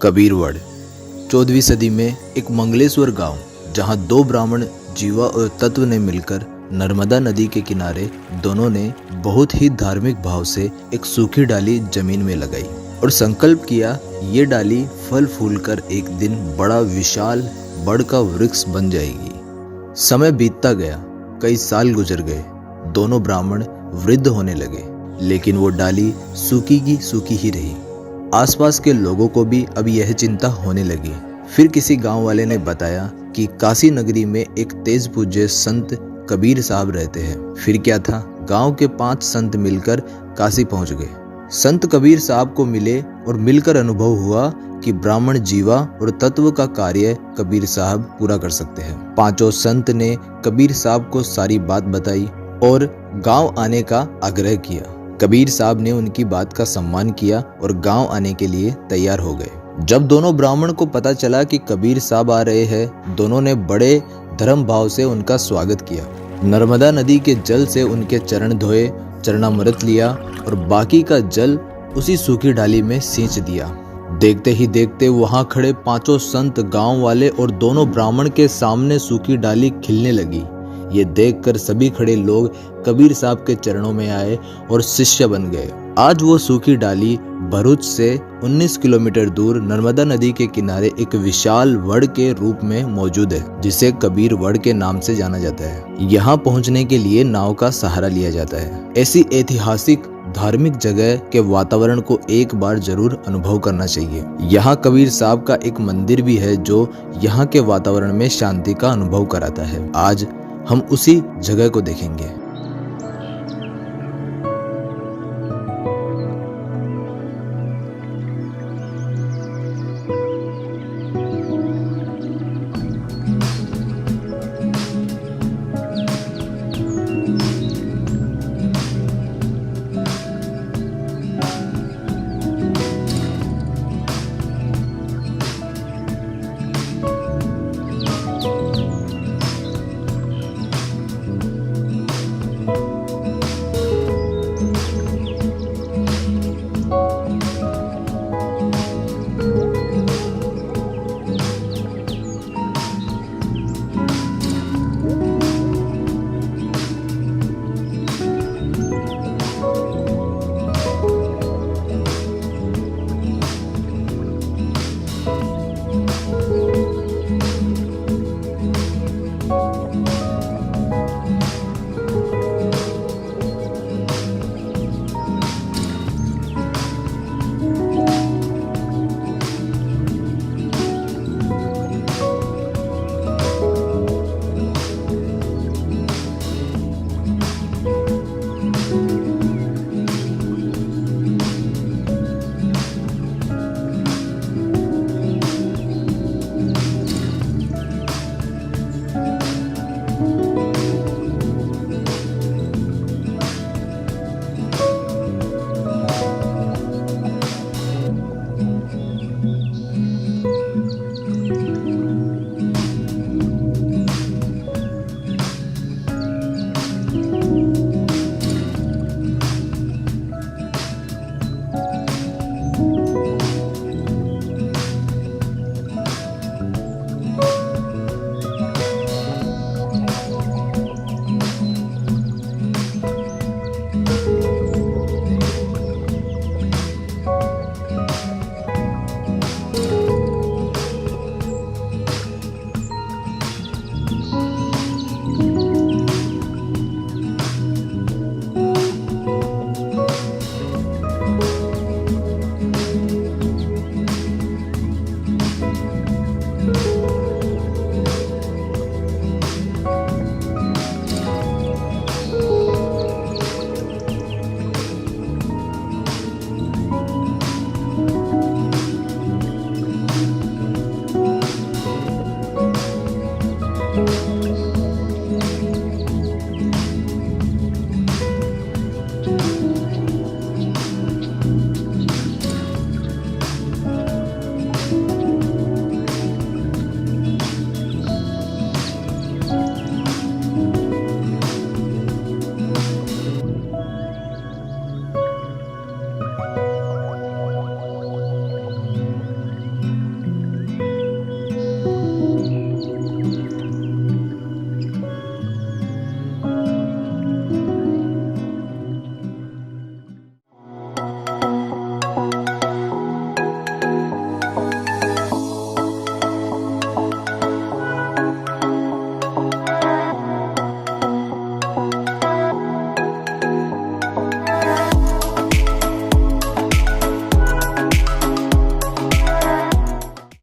कबीरवड़ 14वीं सदी में एक मंगलेश्वर गांव, जहां दो ब्राह्मण जीवा और तत्व ने मिलकर नर्मदा नदी के किनारे दोनों ने बहुत ही धार्मिक भाव से एक सूखी डाली जमीन में लगाई और संकल्प किया ये डाली फल फूल कर एक दिन बड़ा विशाल बड़ का वृक्ष बन जाएगी। समय बीतता गया, कई साल गुजर गए, दोनों ब्राह्मण वृद्ध होने लगे, लेकिन वो डाली सूखी की सूखी ही रही। आसपास के लोगों को भी अब यह चिंता होने लगी। फिर किसी गांव वाले ने बताया कि काशी नगरी में एक तेज पूज्य संत कबीर साहब रहते हैं। फिर क्या था, गांव के 5 संत मिलकर काशी पहुंच गए। संत कबीर साहब को मिले और मिलकर अनुभव हुआ कि ब्राह्मण जीवा और तत्व का कार्य कबीर साहब पूरा कर सकते हैं। 5 संत ने कबीर साहब को सारी बात बताई और गांव आने का आग्रह किया। कबीर साहब ने उनकी बात का सम्मान किया और गांव आने के लिए तैयार हो गए। जब दोनों ब्राह्मण को पता चला कि कबीर साहब आ रहे हैं, दोनों ने बड़े धर्म भाव से उनका स्वागत किया। नर्मदा नदी के जल से उनके चरण धोए, चरणामृत लिया और बाकी का जल उसी सूखी डाली में सींच दिया। देखते ही देखते वहां खड़े 5 संत, गांव वाले और दोनों ब्राह्मण के सामने सूखी डाली खिलने लगी। ये देखकर सभी खड़े लोग कबीर साहब के चरणों में आए और शिष्य बन गए। आज वो सूखी डाली भरूच से 19 किलोमीटर दूर नर्मदा नदी के किनारे एक विशाल वड़ के रूप में मौजूद है, जिसे कबीर वड़ के नाम से जाना जाता है। यहाँ पहुँचने के लिए नाव का सहारा लिया जाता है। ऐसी ऐतिहासिक धार्मिक जगह के वातावरण को एक बार जरूर अनुभव करना चाहिए। यहाँ कबीर साहब का एक मंदिर भी है जो यहाँ के वातावरण में शांति का अनुभव कराता है। आज हम उसी जगह को देखेंगे।